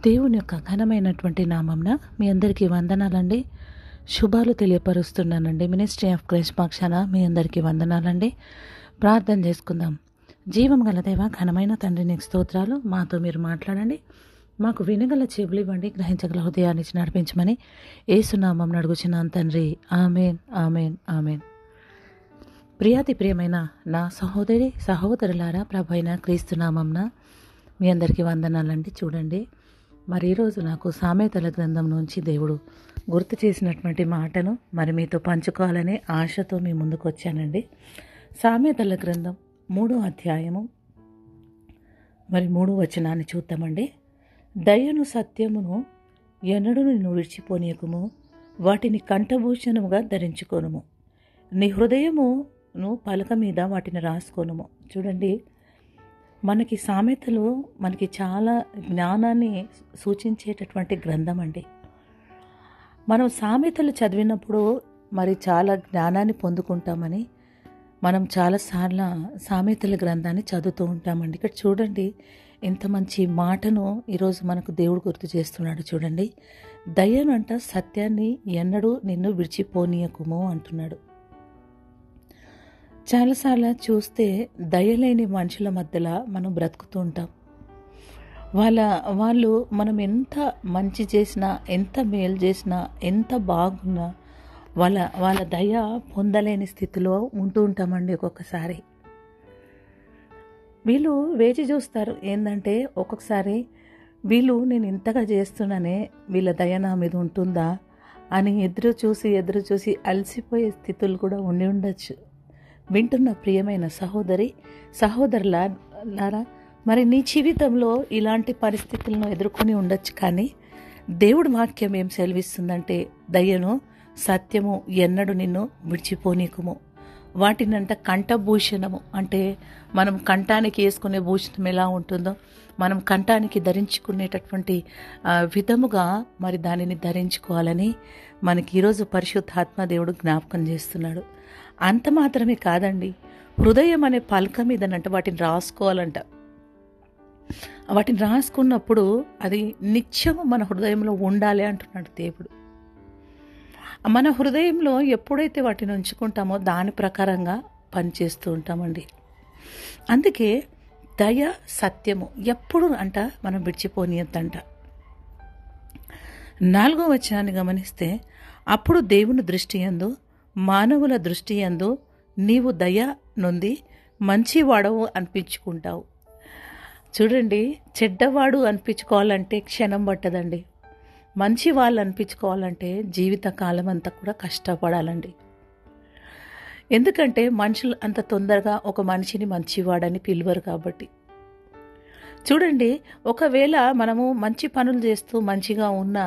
దేవుని యొక్క ఘనమైనటువంటి నామంన మీ అందరికీ వందనాలండి. శుభాలు తెలియపరుస్తున్నానండి. మినిస్ట్రీ ఆఫ్ క్రైస్ట్ పక్షాన మీ అందరికీ వందనాలండి. ప్రార్థన చేసుకుందాం. జీవం గల దేవ, ఘనమైన తండ్రి, నీకు స్తోత్రాలు. మాతో మీరు మాట్లాడండి. మాకు వినగల చెవులు ఇవ్వండి, గ్రహించగల హృదయాన్ని నడిపించమని యేసునామం అడుగుచున్నాను తండ్రి. Amen, amen, amen. ప్రియాతి ప్రియమైన నా సహోదరి సహోదరులారా, ప్రభు అయిన క్రీస్తునామంన మీ అందరికీ వందనాలండి. చూడండి, మరి ఈరోజు నాకు సామెతల గ్రంథం నుంచి దేవుడు గుర్తు చేసినటువంటి మాటను మరి మీతో పంచుకోవాలనే ఆశతో మీ ముందుకు వచ్చానండి. సామెతల గ్రంథం 3వ అధ్యాయము మరి 3వ వచనాన్ని చూద్దామండి. దయను సత్యమును ఎన్నడూ నిన్ను విడిచిపోనీయకుము, వాటిని కంఠభూషణముగా ధరించుకోనుము, నీ హృదయమును పలక మీద వాటిని రాసుకోనుము. చూడండి, మనకి సామెతలు మనకి చాలా జ్ఞానాన్ని సూచించేటటువంటి గ్రంథం అండి. మనం సామెతలు చదివినప్పుడు మరి చాలా జ్ఞానాన్ని పొందుకుంటామని మనం చాలాసార్లు సామెతల గ్రంథాన్ని చదువుతూ ఉంటామండి. ఇక్కడ చూడండి, ఇంత మంచి మాటను ఈరోజు మనకు దేవుడు గుర్తు చేస్తున్నాడు. చూడండి, దయనంట సత్యాన్ని ఎన్నడూ నిన్ను విడిచిపోనీయకుము అంటున్నాడు. చాలాసార్లు చూస్తే దయలేని మనుషుల మధ్యలో మనం బ్రతుకుతూ ఉంటాం. వాళ్ళు మనం ఎంత మంచి చేసినా, ఎంత మేలు చేసినా, ఎంత బాగున్నా వాళ్ళ దయ పొందలేని స్థితిలో ఉంటూ ఉంటామండి. ఒక్కొక్కసారి వీళ్ళు వేచి చూస్తారు. ఏంటంటే ఒక్కొక్కసారి వీళ్ళు నేను ఇంతగా చేస్తున్నానే, వీళ్ళ దయ నా మీద ఉంటుందా అని ఎదురు చూసి అలసిపోయే స్థితులు కూడా ఉండి ఉండొచ్చు. వింటున్న ప్రియమైన సహోదరి సహోదరులారా, మరి నీ జీవితంలో ఇలాంటి పరిస్థితులను ఎదుర్కొని ఉండొచ్చు. కానీ దేవుడి వాక్యం ఏం సెలవిస్తుందంటే, దయను సత్యము ఎన్నడూ నిన్ను విడిచిపోనీకుము, వాటినంట కంఠభూషణము అంటే మనం కంఠానికి వేసుకునే భూషణం ఎలా ఉంటుందో మనం కంఠానికి ధరించుకునేటటువంటి విధముగా మరి దానిని ధరించుకోవాలని మనకి ఈరోజు పరిశుద్ధాత్మ దేవుడు జ్ఞాపకం చేస్తున్నాడు. అంత మాత్రమే కాదండి, హృదయం అనే పలక మీదనంట వాటిని రాసుకోవాలంట. వాటిని రాసుకున్నప్పుడు అది నిత్యము మన హృదయంలో ఉండాలి అంటున్నాడు దేవుడు. మన హృదయంలో ఎప్పుడైతే వాటిని ఉంచుకుంటామో దాని ప్రకారంగా పనిచేస్తూ ఉంటామండి. అందుకే దయ సత్యము ఎప్పుడు అంట మనం విడిచిపోనియద్దంట. 4వ వచనాన్ని గమనిస్తే, అప్పుడు దేవుని దృష్టి యందు మానవుల దృష్టి యందు నీవు దయ నొంది మంచివాడవు అనిపించుకుంటావు. చూడండి, చెడ్డవాడు అనిపించుకోవాలంటే క్షణం పట్టదండి. మంచి వాళ్ళు అనిపించుకోవాలంటే జీవితకాలం అంతా కూడా కష్టపడాలండి. ఎందుకంటే మనుషులు అంత తొందరగా ఒక మనిషిని మంచివాడని పిలువరు కాబట్టి. చూడండి, ఒకవేళ మనము మంచి పనులు చేస్తూ మంచిగా ఉన్న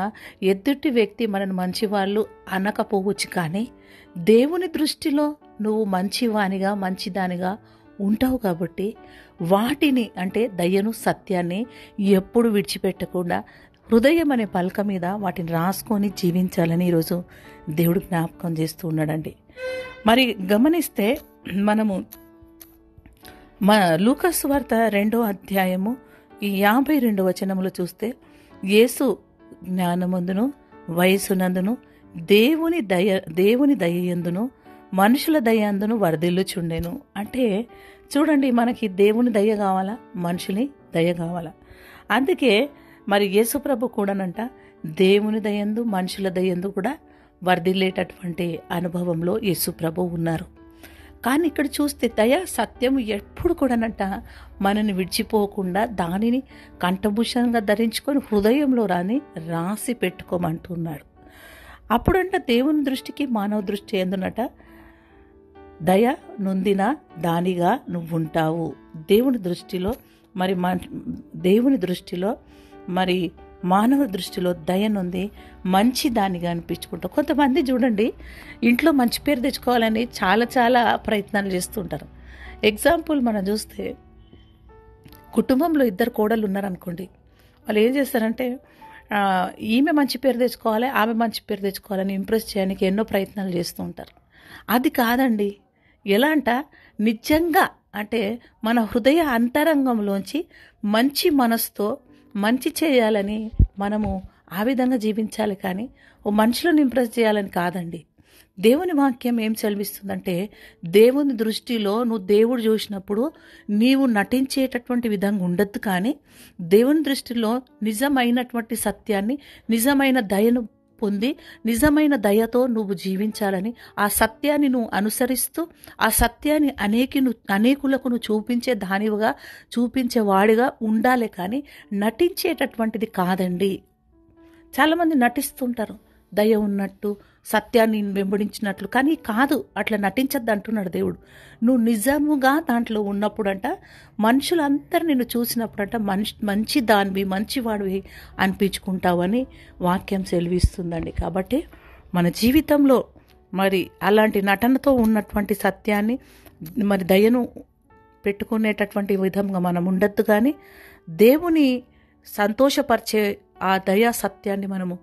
ఎదుటి వ్యక్తి మనను మంచివాళ్ళు అనకపోవచ్చు, కానీ దేవుని దృష్టిలో నువ్వు మంచివానిగా మంచిదానిగా ఉంటావు కాబట్టి వాటిని అంటే దయను సత్యాన్ని ఎప్పుడు విడిచిపెట్టకుండా హృదయం అనే పలక మీద వాటిని రాసుకొని జీవించాలని ఈరోజు దేవుడు జ్ఞాపకం చేస్తూ ఉన్నాడండి. మరి గమనిస్తే మనము లూకాసు సువార్త 2వ అధ్యాయము 52వ వచనములో చూస్తే, యేసు జ్ఞానమందును వయసునందును దేవుని దయయందును మనుషుల దయందును వరదిల్లుచుండెను. అంటే చూడండి, మనకి దేవుని దయ కావాలా, మనుషుని దయ కావాలా. అందుకే మరి యేసు ప్రభు కూడానంట దేవుని దయందు మనుషుల దయందు కూడా వర్ధిల్లేటటువంటి అనుభవంలో యేసు ప్రభు ఉన్నారు. కానీ ఇక్కడ చూస్తే దయ సత్యము ఎప్పుడు కూడానంట మనని విడిచిపోకుండా దానిని కంఠభూషణంగా ధరించుకొని హృదయంలో రాసి పెట్టుకోమంటున్నాడు. అప్పుడంట దేవుని దృష్టికి మానవ దృష్టి ఎందునట దయ నొందిన దానిగా నువ్వుంటావు. దేవుని దృష్టిలో మరి మానవ దృష్టిలో దయ నొంది మంచి దానిగా అనిపించుకుంటావు. కొంతమంది చూడండి, ఇంట్లో మంచి పేరు తెచ్చుకోవాలని చాలా ప్రయత్నాలు చేస్తుంటారు. ఎగ్జాంపుల్ మనం చూస్తే, కుటుంబంలో 2 కోడళ్ళు ఉన్నారనుకోండి, వాళ్ళు ఏం చేస్తారంటే ఈమె మంచి పేరు తెచ్చుకోవాలి, ఆమె మంచి పేరు తెచ్చుకోవాలని ఇంప్రెస్ చేయడానికి ఎన్నో ప్రయత్నాలు చేస్తూ ఉంటారు. అది కాదండి. ఎలా అంట, నిజంగా అంటే మన హృదయ అంతరంగంలోంచి మంచి మనసుతో మంచి చేయాలని మనము ఆ విధంగా జీవించాలి, కానీ ఓ మనుషులను ఇంప్రెస్ చేయాలని కాదండి. దేవుని వాక్యం ఏం సెలవిస్తుందంటే, దేవుని దృష్టిలో నువ్వు దేవుడు చూసినప్పుడు నీవు నటించేటటువంటి విధంగా ఉండద్దు, కానీ దేవుని దృష్టిలో నిజమైనటువంటి సత్యాన్ని, నిజమైన దయను పొంది నిజమైన దయతో నువ్వు జీవించాలని, ఆ సత్యాన్ని నువ్వు అనుసరిస్తూ ఆ సత్యాన్ని అనేకులకు నువ్వు చూపించేవాడిగా ఉండాలి, కానీ నటించేటటువంటిది కాదండి. చాలామంది నటిస్తుంటారు దయ ఉన్నట్టు, సత్యాన్ని వెంబడించినట్లు, కానీ కాదు, అట్లా నటించద్దు అంటున్నాడు దేవుడు. నువ్వు నిజముగా దాంట్లో ఉన్నప్పుడంట మనుషులందరూ నిన్ను చూసినప్పుడంట మంచి దానివి, మంచివాడివి అనిపించుకుంటావని వాక్యం సెలవిస్తుందండి. కాబట్టి మన జీవితంలో మరి అలాంటి నటనతో ఉన్నటువంటి సత్యాన్ని, మరి దయను పెట్టుకునేటటువంటి విధంగా మనం ఉండొద్దు, కానీ దేవుని సంతోషపరిచే ఆ దయా సత్యాన్ని మనము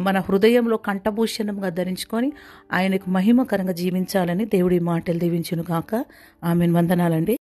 మన హృదయంలో కంఠభూషణంగా ధరించుకొని ఆయనకు మహిమకరంగా జీవించాలని దేవుడి మాటలు దీవించును గాక. ఆమెన్. వందనాలండి.